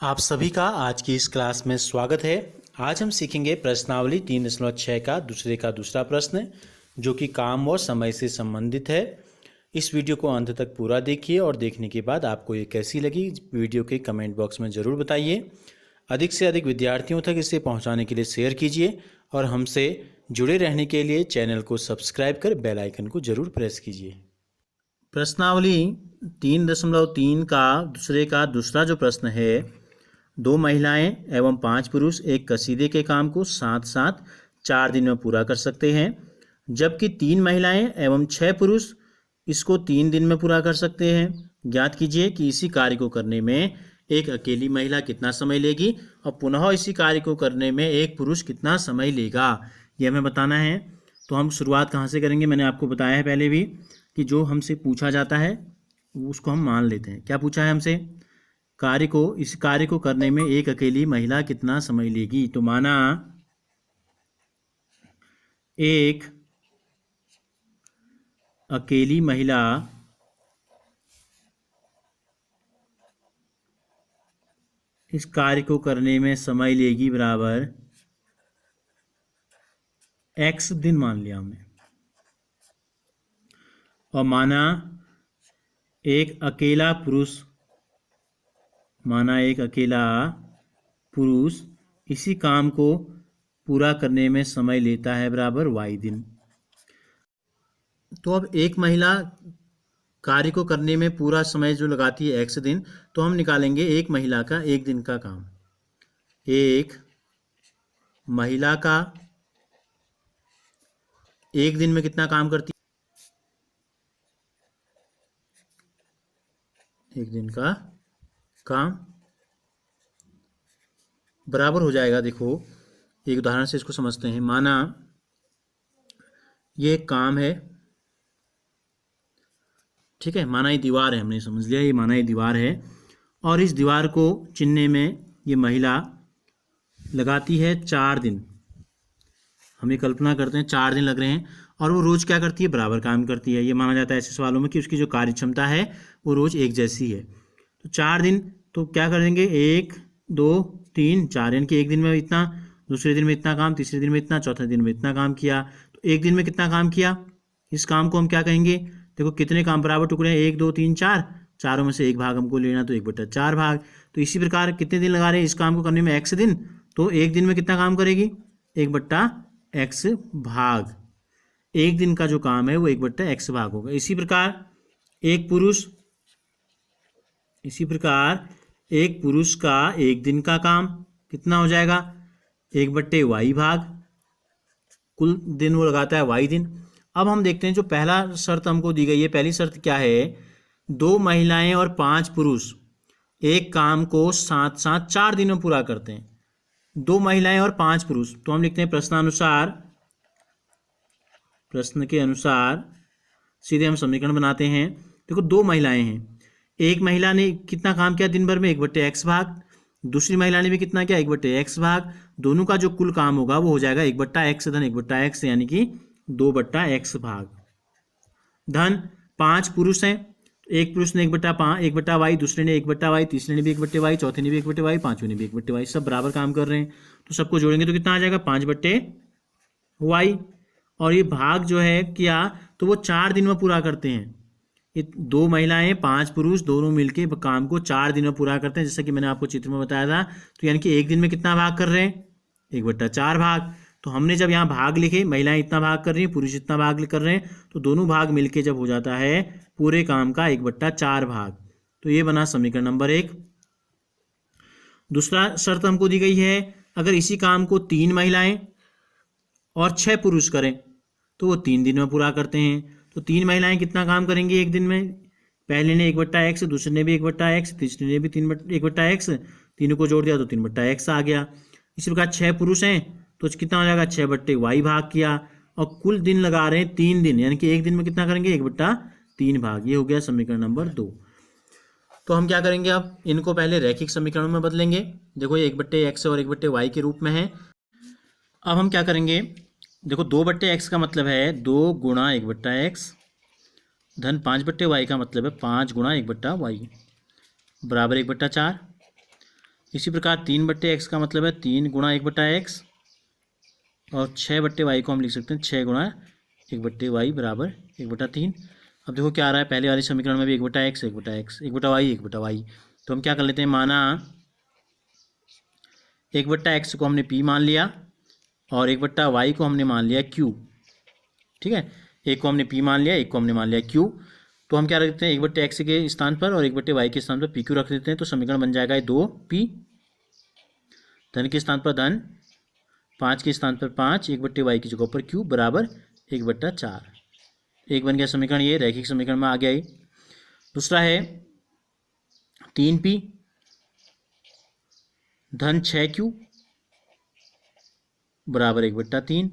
आप सभी का आज की इस क्लास में स्वागत है। आज हम सीखेंगे प्रश्नावली 3.6 का दूसरा प्रश्न जो कि काम और समय से संबंधित है। इस वीडियो को अंत तक पूरा देखिए और देखने के बाद आपको ये कैसी लगी वीडियो के कमेंट बॉक्स में ज़रूर बताइए। अधिक से अधिक विद्यार्थियों तक इसे पहुंचाने के लिए शेयर कीजिए और हमसे जुड़े रहने के लिए चैनल को सब्सक्राइब कर बेल आइकन को ज़रूर प्रेस कीजिए। प्रश्नावली 3.3 का दूसरा जो प्रश्न है, 2 महिलाएं एवं 5 पुरुष एक कसीदे के काम को साथ साथ 4 दिन में पूरा कर सकते हैं, जबकि 3 महिलाएं एवं 6 पुरुष इसको 3 दिन में पूरा कर सकते हैं। ज्ञात कीजिए कि इसी कार्य को करने में एक अकेली महिला कितना समय लेगी और पुनः इसी कार्य को करने में एक पुरुष कितना समय लेगा, यह हमें बताना है। तो हम शुरुआत कहाँ से करेंगे, मैंने आपको बताया है पहले भी कि जो हमसे पूछा जाता है उसको हम मान लेते हैं। क्या पूछा है हमसे? इस कार्य को करने में एक अकेली महिला कितना समय लेगी। तो माना एक अकेली महिला इस कार्य को करने में समय लेगी बराबर x दिन मान लिया हमने। और माना एक अकेला पुरुष इसी काम को पूरा करने में समय लेता है बराबर y दिन। तो अब एक महिला कार्य को करने में पूरा समय जो लगाती है x दिन, तो हम निकालेंगे एक महिला का एक दिन का काम। एक महिला का एक दिन में कितना काम करती है, एक दिन का काम बराबर हो जाएगा। देखो एक उदाहरण से इसको समझते हैं। माना ये एक काम है, ठीक है, माना ये दीवार है, हमने समझ लिया ये माना ये दीवार है और इस दीवार को चिनने में ये महिला लगाती है 4 दिन। हम ये कल्पना करते हैं 4 दिन लग रहे हैं और वो रोज़ क्या करती है, बराबर काम करती है। ये माना जाता है ऐसे सवालों में कि उसकी जो कार्य क्षमता है वो रोज़ एक जैसी है। तो 4 दिन, तो क्या करेंगे 1 2 3 4, यानी कि एक दिन में इतना, दूसरे दिन में इतना काम, तीसरे दिन में इतना, चौथे दिन में इतना काम किया। तो एक दिन में कितना काम किया, इस काम को हम क्या कहेंगे, देखो कितने काम बराबर टुकड़े हैं, 1 2 3 4, चारों में से एक भाग हमको लेना, तो 1/4 भाग। तो इसी प्रकार कितने दिन लगा रहे हैं इस काम को करने में, x दिन, तो एक दिन में कितना काम करेगी, 1/x भाग। एक दिन का जो काम है वो 1/x भाग होगा। इसी प्रकार एक पुरुष का एक दिन का काम कितना हो जाएगा, 1/y भाग। कुल दिन वो लगाता है y दिन। अब हम देखते हैं जो पहला शर्त हमको दी गई है, पहली शर्त क्या है, 2 महिलाएं और 5 पुरुष एक काम को साथ साथ 4 दिन में पूरा करते हैं। 2 महिलाएं और 5 पुरुष, तो हम लिखते हैं प्रश्न के अनुसार सीधे हम समीकरण बनाते हैं। देखो 2 महिलाएं हैं, एक महिला ने कितना काम किया दिन भर में, 1/x भाग, दूसरी महिला ने भी कितना किया, 1/x भाग। दोनों का जो कुल काम होगा वो हो जाएगा 1/x धन 1/x, यानी कि 2/x भाग। धन 5 पुरुष हैं, एक पुरुष ने 1/y, दूसरे ने 1/y, तीसरे ने भी 1/y, चौथे ने भी 1/y, पांचवें ने भी 1/y, सब बराबर काम कर रहे हैं। तो सबको जोड़ेंगे तो कितना आ जाएगा, 5/y। और ये भाग जो है किया तो वो 4 दिन में पूरा करते हैं। ये 2 महिलाएं 5 पुरुष दोनों मिलके काम को 4 दिन में पूरा करते हैं, जैसा कि मैंने आपको चित्र में बताया था। तो यानी कि एक दिन में कितना भाग कर रहे हैं, 1/4 भाग। तो हमने जब यहाँ भाग लिखे, महिलाएं इतना भाग कर रही हैं, पुरुष इतना भाग कर रहे हैं, तो दोनों भाग मिलके जब हो जाता है पूरे काम का 1/4 भाग। तो ये बना समीकरण नंबर 1। दूसरा शर्त हमको दी गई है, अगर इसी काम को 3 महिलाएं और 6 पुरुष करें तो वो 3 दिन में पूरा करते हैं। तो 3 महिलाएं कितना काम करेंगी एक दिन में, पहले ने 1/x, दूसरे ने भी 1/x, तीसरे ने भी 1/x, तीनों को जोड़ दिया तो 3/x आ गया। इसी प्रकार 6 पुरुष हैं तो कितना हो जाएगा, 6/y भाग किया। और कुल दिन लगा रहे हैं 3 दिन, यानी कि एक दिन में कितना करेंगे, 1/3 भाग। ये हो गया समीकरण नंबर 2। तो हम क्या करेंगे, अब इनको पहले रैखिक समीकरणों में बदलेंगे। देखो ये 1/x और 1/y के रूप में है। अब हम क्या करेंगे, देखो 2/x का मतलब है 2 गुणा 1/x धन 5/y का मतलब है 5 गुणा 1/y बराबर 1/4। इसी प्रकार 3/x का मतलब है 3 गुणा 1/x, और 6/y को हम लिख सकते हैं 6 गुणा 1/y बराबर 1/3। अब देखो क्या आ रहा है, पहले वाले समीकरण में भी 1/x 1/x 1/y 1/y, तो हम क्या कर लेते हैं, माना 1/x को हमने p मान लिया और 1/y को हमने मान लिया q। ठीक है, एक को हमने p मान लिया, एक को हमने मान लिया q। तो हम क्या रख देते हैं, 1/x के स्थान पर और 1/y के स्थान पर pq रख देते हैं, तो समीकरण बन जाएगा 2p, धन के स्थान पर धन, 5 के स्थान पर 5, 1/y की जगह पर q बराबर 1/4। एक बन गया समीकरण, ये रैखिक समीकरण में आ गया। दूसरा है 3p धन 6q बराबर 1/3।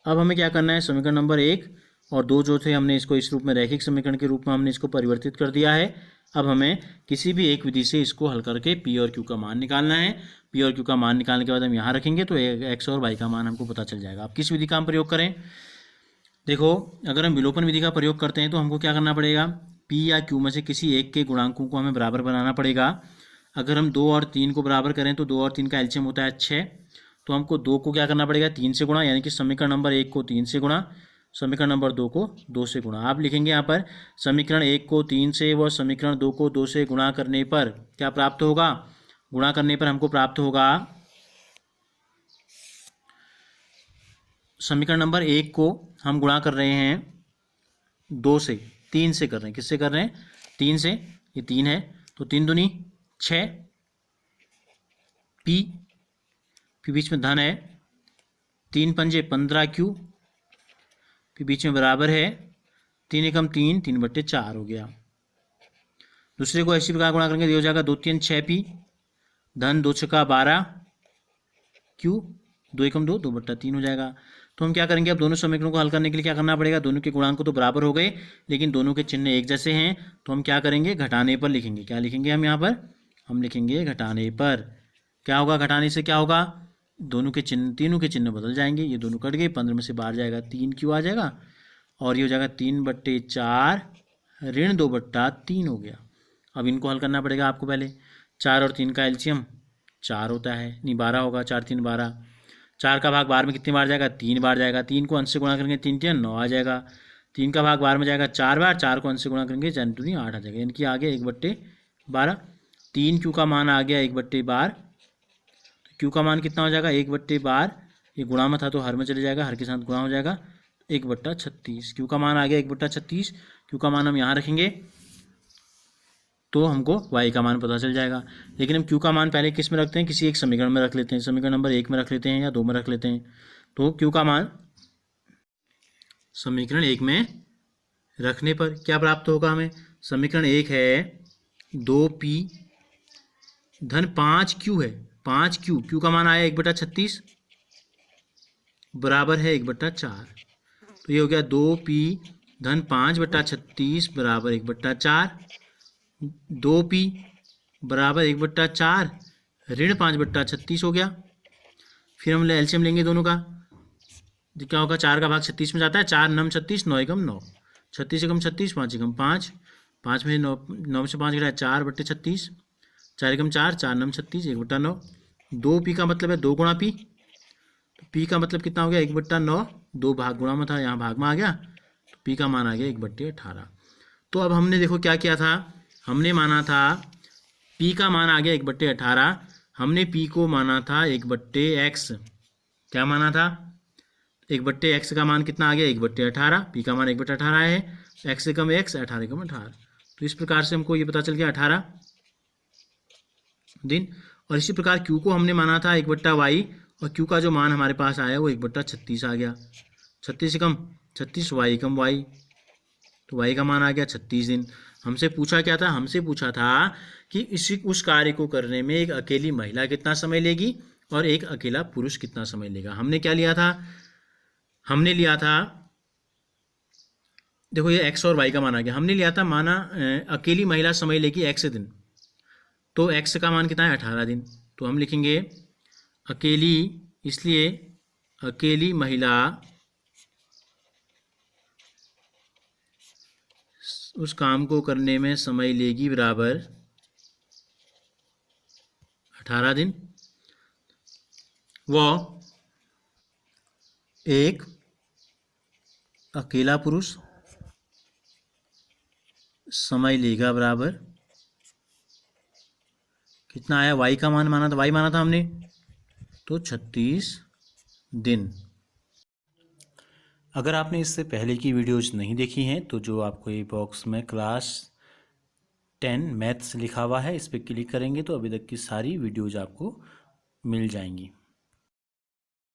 अब हमें क्या करना है, समीकरण नंबर 1 और 2 जो थे हमने इसको इस रूप में रैखिक समीकरण के रूप में हमने इसको परिवर्तित कर दिया है। अब हमें किसी भी एक विधि से इसको हल करके p और q का मान निकालना है। p और q का मान निकालने के बाद हम यहाँ रखेंगे तो x और y का मान हमको पता चल जाएगा। अब किस विधि का हम प्रयोग करें, देखो अगर हम विलोपन विधि का प्रयोग करते हैं तो हमको क्या करना पड़ेगा, p या q में से किसी एक के गुणांकों को हमें बराबर बनाना पड़ेगा। अगर हम 2 और 3 को बराबर करें तो 2 और 3 का एलसीएम होता है 6, तो हमको 2 को क्या करना पड़ेगा, 3 से गुणा, यानी कि समीकरण नंबर 1 को 3 से गुणा, समीकरण नंबर 2 को 2 से गुणा। आप लिखेंगे यहाँ पर समीकरण 1 को 3 से व समीकरण 2 को 2 से गुणा करने पर क्या प्राप्त होगा, गुणा करने पर हमको प्राप्त होगा, समीकरण नंबर 1 को हम गुणा कर रहे हैं 2 से, 3 से कर रहे हैं, किससे कर रहे हैं, 3 से, ये 3 है तो 3 दूनी 6, p बीच में धन है, 3 पंजे 15q, फिर बीच में बराबर है 3 एकम 3, 3/4 हो गया। दूसरे को इसी प्रकार गुणा करेंगे, हो जाएगा 2 3 6p धन 2 6 12q, 2 एकम 2, 2/3 हो जाएगा। तो हम क्या करेंगे, अब दोनों समीकरणों को हल करने के लिए क्या करना पड़ेगा, दोनों के गुणांक तो बराबर हो गए लेकिन दोनों के चिन्ह एक जैसे हैं, तो हम क्या करेंगे, घटाने पर लिखेंगे। क्या लिखेंगे हम यहाँ पर, हम लिखेंगे घटाने पर। क्या होगा, घटाने से क्या होगा, दोनों के चिन्ह, तीनों के चिन्ह बदल जाएंगे, ये दोनों कट गए, 15 में से बाहर जाएगा 3q आ जाएगा और ये हो जाएगा 3/4 ऋण 2/3 हो गया। अब इनको हल करना पड़ेगा आपको, पहले 4 और 3 का एलसीएम 4 होता है, नहीं 12 होगा, 4 3 12, 4 का भाग 12 में कितनी बार जाएगा, 3 बार जाएगा, 3 को अंश से गुणा करेंगे 3 3 9 आ जाएगा, 3 का भाग 12 में जाएगा 4 बार, 4 को अंश से गुणा करेंगे 4 2 8 आ जाएगा, यानी कि आ गया 1/12। 3q का मान आ गया 1/12, q का मान कितना हो जाएगा 1/12, ये गुणा में था तो हर में चले जाएगा, हर के साथ गुणा हो जाएगा 1/36, q का मान आ गया 1/36, q का मान हम यहाँ रखेंगे तो हमको y का मान पता चल जाएगा। लेकिन हम q का मान पहले किस में रखते हैं, किसी एक समीकरण में रख लेते हैं, समीकरण नंबर 1 में रख लेते हैं या 2 में रख लेते हैं। तो q का मान समीकरण 1 में रखने पर क्या प्राप्त होगा हमें, समीकरण 1 है 2p धन 5q है, 5q, q का मान आया 1/36 बराबर है 1/4, तो ये हो गया 2p धन 5/36 बराबर 1/4, 2p बराबर 1/4 ऋण 5/36 हो गया। फिर हम एलसीएम लेंगे दोनों का, तो क्या होगा, 4 का भाग 36 में जाता है, 4 9 36, 9 एकम 9, 36 एकम 36, 5 एकम 5, 5 में 9 में से 5 गिरा 4/36, 4 एकम 4, 4 9 36, 1/9। 2p का मतलब है 2 गुणा p, तो p का मतलब कितना हो गया 1/9, 2 भाग गुणा में था, यहाँ भाग में आ गया, तो p का मान आ गया 1/18। तो अब हमने देखो क्या किया था, हमने माना था p का मान आ गया 1/18, हमने p को माना था 1/x, क्या माना था 1/x का मान कितना आ गया 1/18, p का मान 1/18 है, x एकम x 18 एकम 18, तो इस प्रकार से हमको ये पता चल गया 18 दिन। और इसी प्रकार q को हमने माना था 1/y और q का जो मान हमारे पास आया वो 1/36 आ गया, 36 एकम 36, y एकम y, तो y का मान आ गया 36 दिन। हमसे पूछा क्या था, हमसे पूछा था कि इसी उस कार्य को करने में एक अकेली महिला कितना समय लेगी और एक अकेला पुरुष कितना समय लेगा। हमने क्या लिया था, हमने लिया था, देखो ये x और y का मान आ गया, हमने लिया था माना अकेली महिला समय लेगी x दिन, तो x का मान कितना है 18 दिन, तो हम लिखेंगे अकेली, इसलिए अकेली महिला उस काम को करने में समय लेगी बराबर 18 दिन। वह एक अकेला पुरुष समय लेगा बराबर कितना आया, वाई का मान माना था, वाई माना था हमने, तो 36 दिन। अगर आपने इससे पहले की वीडियोज नहीं देखी हैं तो जो आपको ये बॉक्स में क्लास 10 मैथ्स लिखा हुआ है, इस पर क्लिक करेंगे तो अभी तक की सारी वीडियोज आपको मिल जाएंगी।